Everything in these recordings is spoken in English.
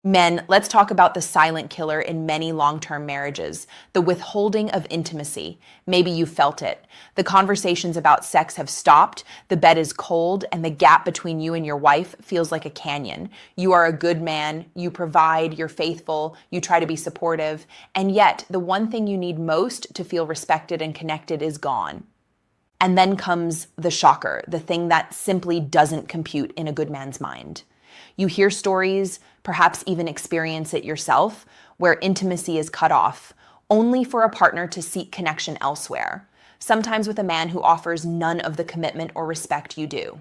Men, let's talk about the silent killer in many long-term marriages, the withholding of intimacy. Maybe you felt it. The conversations about sex have stopped, the bed is cold, and the gap between you and your wife feels like a canyon. You are a good man, you provide, you're faithful, you try to be supportive, and yet the one thing you need most to feel respected and connected is gone. And then comes the shocker, the thing that simply doesn't compute in a good man's mind. You hear stories, perhaps even experience it yourself, where intimacy is cut off, only for a partner to seek connection elsewhere, sometimes with a man who offers none of the commitment or respect you do.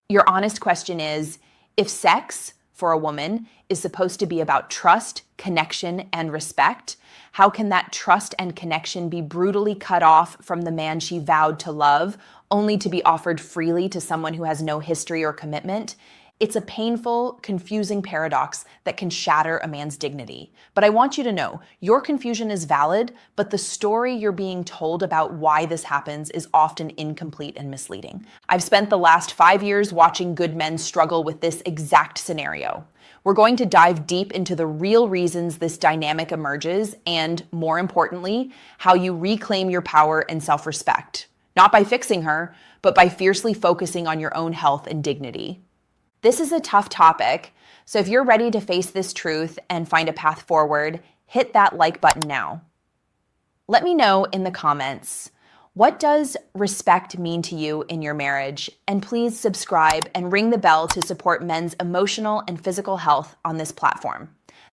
Your honest question is, if sex, for a woman, is supposed to be about trust, connection, and respect, how can that trust and connection be brutally cut off from the man she vowed to love, only to be offered freely to someone who has no history or commitment? It's a painful, confusing paradox that can shatter a man's dignity. But I want you to know, your confusion is valid, but the story you're being told about why this happens is often incomplete and misleading. I've spent the last 5 years watching good men struggle with this exact scenario. We're going to dive deep into the real reasons this dynamic emerges and, more importantly, how you reclaim your power and self-respect. Not by fixing her, but by fiercely focusing on your own health and dignity. This is a tough topic, so if you're ready to face this truth and find a path forward, hit that like button now. Let me know in the comments, what does respect mean to you in your marriage? And please subscribe and ring the bell to support men's emotional and physical health on this platform.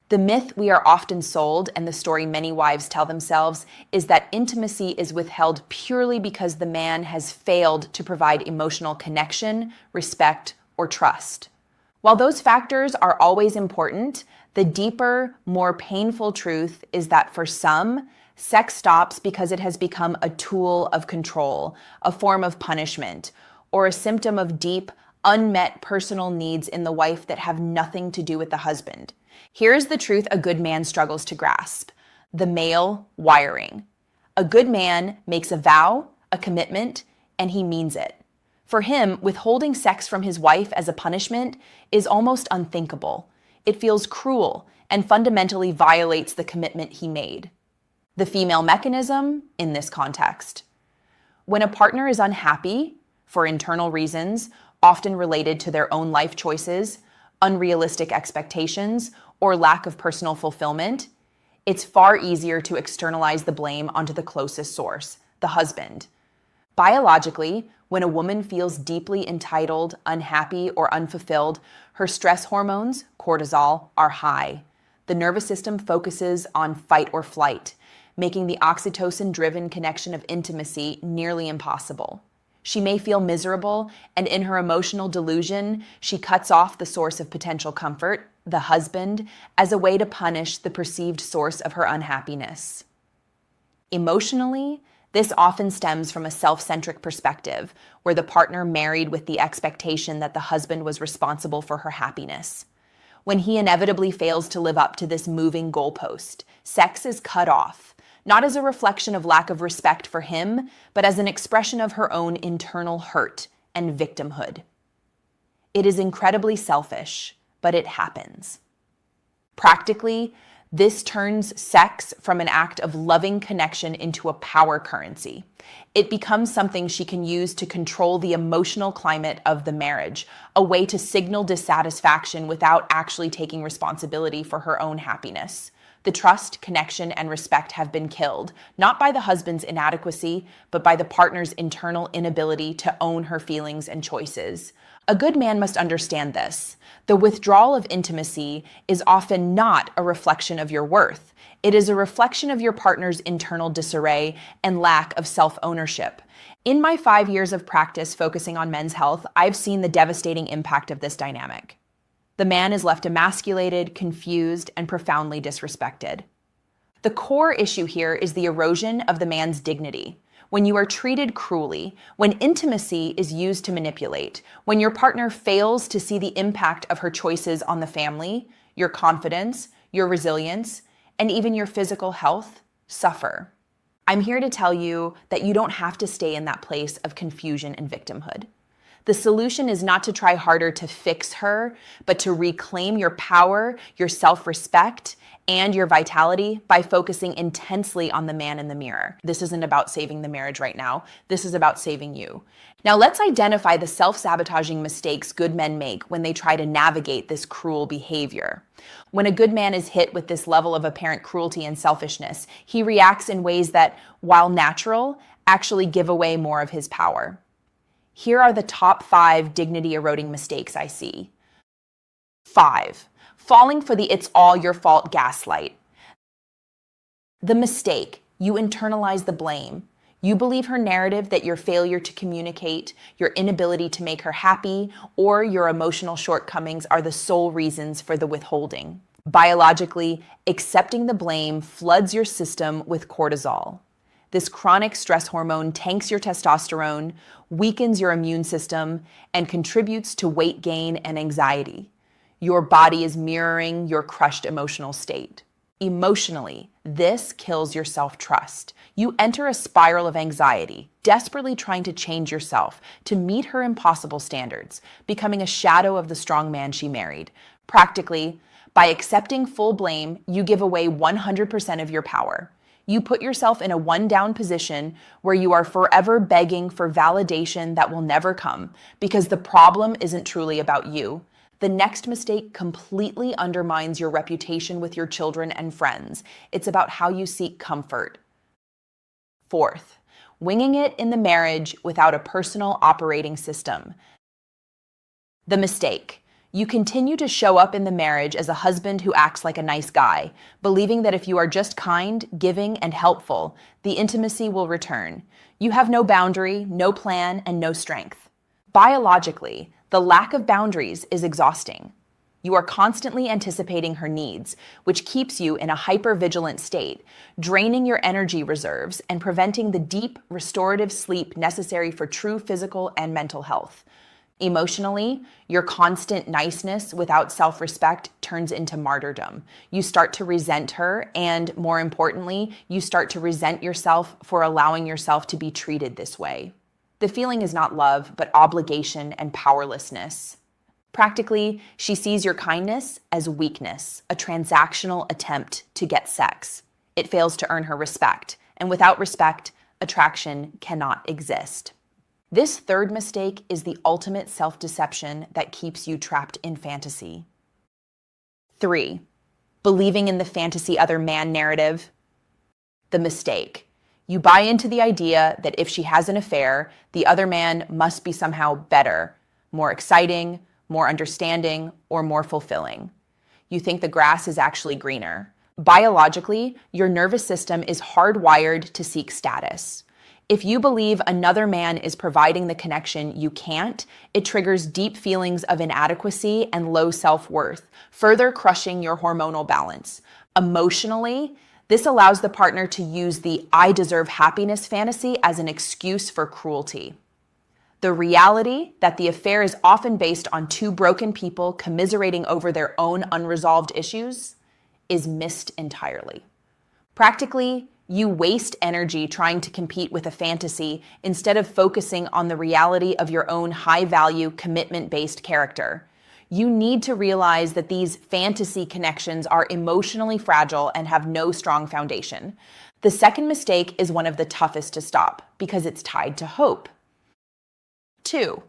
The myth we are often sold, and the story many wives tell themselves, is that intimacy is withheld purely because the man has failed to provide emotional connection, respect, or trust. While those factors are always important, the deeper, more painful truth is that for some, sex stops because it has become a tool of control, a form of punishment, or a symptom of deep, unmet personal needs in the wife that have nothing to do with the husband. Here's the truth a good man struggles to grasp: the male wiring. A good man makes a vow, a commitment, and he means it. For him, withholding sex from his wife as a punishment is almost unthinkable. It feels cruel and fundamentally violates the commitment he made. The female mechanism in this context: when a partner is unhappy for internal reasons, often related to their own life choices, unrealistic expectations, or lack of personal fulfillment, it's far easier to externalize the blame onto the closest source, the husband. Biologically, when a woman feels deeply entitled, unhappy, or unfulfilled, her stress hormones, cortisol, are high. The nervous system focuses on fight or flight, making the oxytocin-driven connection of intimacy nearly impossible. She may feel miserable, and in her emotional delusion, she cuts off the source of potential comfort, the husband, as a way to punish the perceived source of her unhappiness. Emotionally, this often stems from a self-centric perspective, where the partner married with the expectation that the husband was responsible for her happiness. When he inevitably fails to live up to this moving goalpost, sex is cut off, not as a reflection of lack of respect for him, but as an expression of her own internal hurt and victimhood. It is incredibly selfish, but it happens. Practically, this turns sex from an act of loving connection into a power currency. It becomes something she can use to control the emotional climate of the marriage, a way to signal dissatisfaction without actually taking responsibility for her own happiness. The trust, connection, and respect have been killed, not by the husband's inadequacy, but by the partner's internal inability to own her feelings and choices. A good man must understand this. The withdrawal of intimacy is often not a reflection of your worth. It is a reflection of your partner's internal disarray and lack of self-ownership. In my 5 years of practice focusing on men's health, I've seen the devastating impact of this dynamic. The man is left emasculated, confused, and profoundly disrespected. The core issue here is the erosion of the man's dignity. When you are treated cruelly, when intimacy is used to manipulate, when your partner fails to see the impact of her choices on the family, your confidence, your resilience, and even your physical health suffer. I'm here to tell you that you don't have to stay in that place of confusion and victimhood. The solution is not to try harder to fix her, but to reclaim your power, your self-respect, and your vitality by focusing intensely on the man in the mirror. This isn't about saving the marriage right now. This is about saving you. Now let's identify the self-sabotaging mistakes good men make when they try to navigate this cruel behavior. When a good man is hit with this level of apparent cruelty and selfishness, he reacts in ways that, while natural, actually give away more of his power. Here are the top 5 dignity-eroding mistakes I see. 5. Falling for the "it's all your fault" gaslight. The mistake: you internalize the blame. You believe her narrative that your failure to communicate, your inability to make her happy, or your emotional shortcomings are the sole reasons for the withholding. Biologically, accepting the blame floods your system with cortisol. This chronic stress hormone tanks your testosterone, weakens your immune system, and contributes to weight gain and anxiety. Your body is mirroring your crushed emotional state. Emotionally, this kills your self-trust. You enter a spiral of anxiety, desperately trying to change yourself to meet her impossible standards, becoming a shadow of the strong man she married. Practically, by accepting full blame, you give away 100% of your power. You put yourself in a one-down position where you are forever begging for validation that will never come because the problem isn't truly about you. The next mistake completely undermines your reputation with your children and friends. It's about how you seek comfort. 4th, winging it in the marriage without a personal operating system. The mistake: you continue to show up in the marriage as a husband who acts like a nice guy, believing that if you are just kind, giving, and helpful, the intimacy will return. You have no boundary, no plan, and no strength. Biologically, the lack of boundaries is exhausting. You are constantly anticipating her needs, which keeps you in a hyper-vigilant state, draining your energy reserves and preventing the deep, restorative sleep necessary for true physical and mental health. Emotionally, your constant niceness without self-respect turns into martyrdom. You start to resent her, and more importantly, you start to resent yourself for allowing yourself to be treated this way. The feeling is not love, but obligation and powerlessness. Practically, she sees your kindness as weakness, a transactional attempt to get sex. It fails to earn her respect, and without respect, attraction cannot exist. This 3rd mistake is the ultimate self-deception that keeps you trapped in fantasy. 3. Believing in the fantasy other man narrative. The mistake: you buy into the idea that if she has an affair, the other man must be somehow better, more exciting, more understanding, or more fulfilling. You think the grass is actually greener. Biologically, your nervous system is hardwired to seek status. If you believe another man is providing the connection you can't, it triggers deep feelings of inadequacy and low self-worth, further crushing your hormonal balance. Emotionally, this allows the partner to use the "I deserve happiness" fantasy as an excuse for cruelty. The reality that the affair is often based on 2 broken people commiserating over their own unresolved issues is missed entirely. Practically, you waste energy trying to compete with a fantasy instead of focusing on the reality of your own high-value, commitment-based character. You need to realize that these fantasy connections are emotionally fragile and have no strong foundation. The 2nd mistake is one of the toughest to stop because it's tied to hope. 2.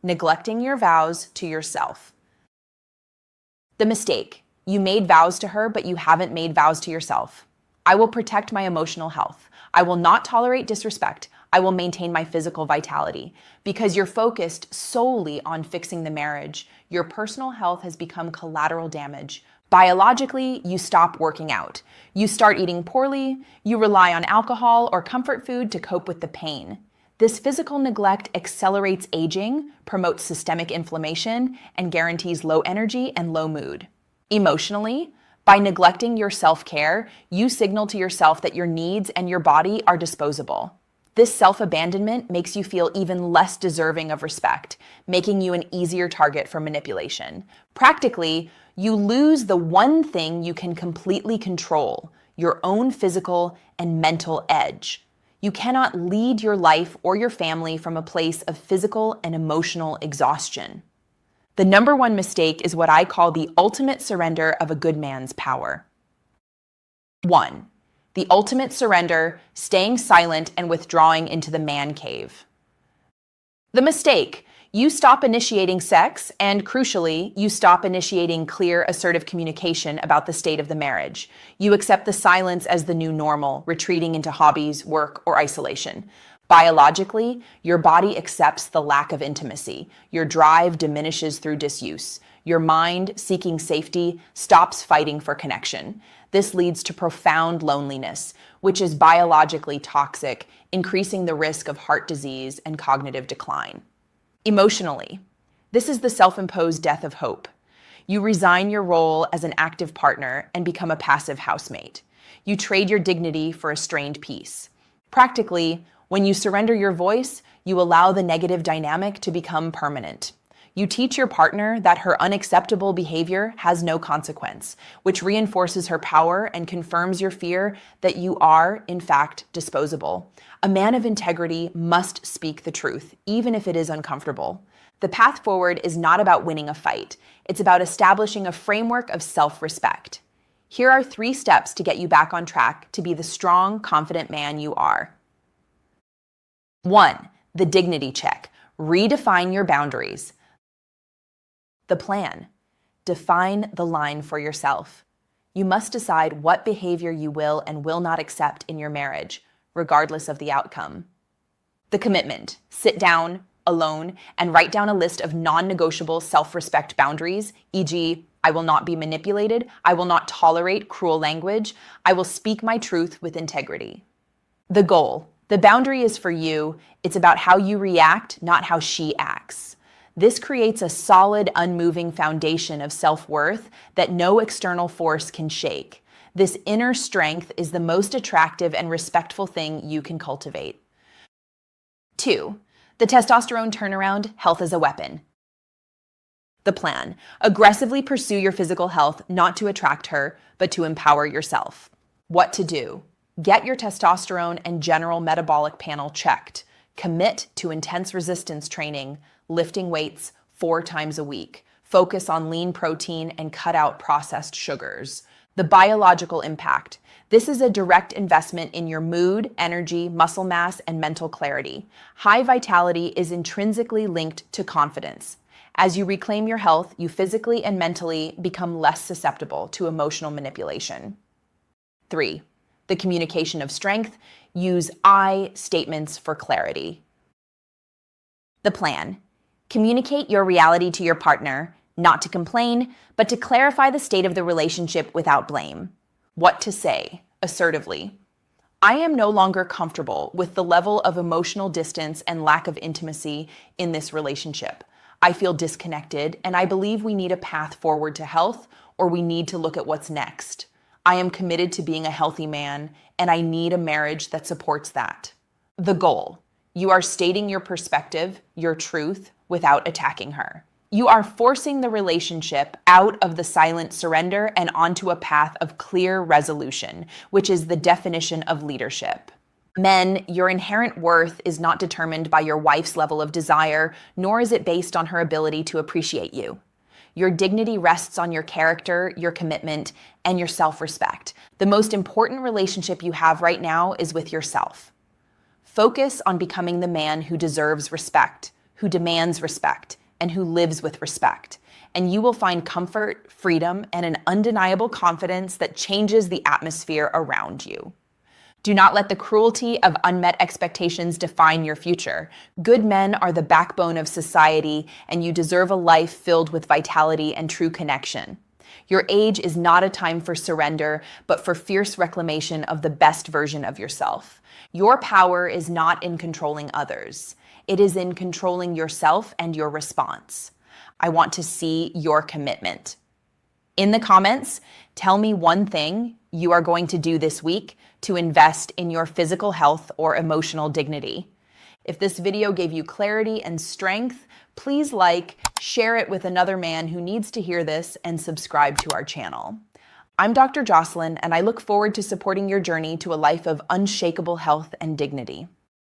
Neglecting your vows to yourself. The mistake: you made vows to her, but you haven't made vows to yourself. I will protect my emotional health. I will not tolerate disrespect. I will maintain my physical vitality. Because you're focused solely on fixing the marriage, your personal health has become collateral damage. Biologically, you stop working out. You start eating poorly. You rely on alcohol or comfort food to cope with the pain. This physical neglect accelerates aging, promotes systemic inflammation, and guarantees low energy and low mood. Emotionally, by neglecting your self-care, you signal to yourself that your needs and your body are disposable. This self-abandonment makes you feel even less deserving of respect, making you an easier target for manipulation. Practically, you lose the one thing you can completely control, your own physical and mental edge. You cannot lead your life or your family from a place of physical and emotional exhaustion. The number one mistake is what I call the ultimate surrender of a good man's power. 1. The ultimate surrender, staying silent and withdrawing into the man cave. The mistake: you stop initiating sex, and crucially, you stop initiating clear, assertive communication about the state of the marriage. You accept the silence as the new normal, retreating into hobbies, work, or isolation. Biologically, your body accepts the lack of intimacy. Your drive diminishes through disuse. Your mind, seeking safety, stops fighting for connection. This leads to profound loneliness, which is biologically toxic, increasing the risk of heart disease and cognitive decline. Emotionally, this is the self-imposed death of hope. You resign your role as an active partner and become a passive housemate. You trade your dignity for a strained peace. Practically, when you surrender your voice, you allow the negative dynamic to become permanent. You teach your partner that her unacceptable behavior has no consequence, which reinforces her power and confirms your fear that you are, in fact, disposable. A man of integrity must speak the truth, even if it is uncomfortable. The path forward is not about winning a fight. It's about establishing a framework of self-respect. Here are 3 steps to get you back on track to be the strong, confident man you are. 1. The dignity check. Redefine your boundaries. The plan: define the line for yourself. You must decide what behavior you will and will not accept in your marriage, regardless of the outcome. The commitment: sit down, alone, and write down a list of non-negotiable self-respect boundaries, e.g., I will not be manipulated, I will not tolerate cruel language, I will speak my truth with integrity. The goal: the boundary is for you, it's about how you react, not how she acts. This creates a solid, unmoving foundation of self-worth that no external force can shake. This inner strength is the most attractive and respectful thing you can cultivate. 2. The testosterone turnaround: health as a weapon. The plan: aggressively pursue your physical health, not to attract her, but to empower yourself. What to do? Get your testosterone and general metabolic panel checked. Commit to intense resistance training, lifting weights 4 times a week. Focus on lean protein and cut out processed sugars. The biological impact: this is a direct investment in your mood, energy, muscle mass, and mental clarity. High vitality is intrinsically linked to confidence. As you reclaim your health, you physically and mentally become less susceptible to emotional manipulation. 3. The communication of strength: use I statements for clarity. The plan: communicate your reality to your partner, not to complain, but to clarify the state of the relationship without blame. What to say, assertively: I am no longer comfortable with the level of emotional distance and lack of intimacy in this relationship. I feel disconnected, and I believe we need a path forward to health, or we need to look at what's next. I am committed to being a healthy man, and I need a marriage that supports that. The goal: you are stating your perspective, your truth, without attacking her. You are forcing the relationship out of the silent surrender and onto a path of clear resolution, which is the definition of leadership. Men, your inherent worth is not determined by your wife's level of desire, nor is it based on her ability to appreciate you. Your dignity rests on your character, your commitment, and your self-respect. The most important relationship you have right now is with yourself. Focus on becoming the man who deserves respect, who demands respect, and who lives with respect. And you will find comfort, freedom, and an undeniable confidence that changes the atmosphere around you. Do not let the cruelty of unmet expectations define your future. Good men are the backbone of society, and you deserve a life filled with vitality and true connection. Your age is not a time for surrender, but for fierce reclamation of the best version of yourself. Your power is not in controlling others. It is in controlling yourself and your response. I want to see your commitment. In the comments, tell me one thing you are going to do this week to invest in your physical health or emotional dignity. If this video gave you clarity and strength, please like, share it with another man who needs to hear this, and subscribe to our channel. I'm Dr. Jocelyn, and I look forward to supporting your journey to a life of unshakable health and dignity.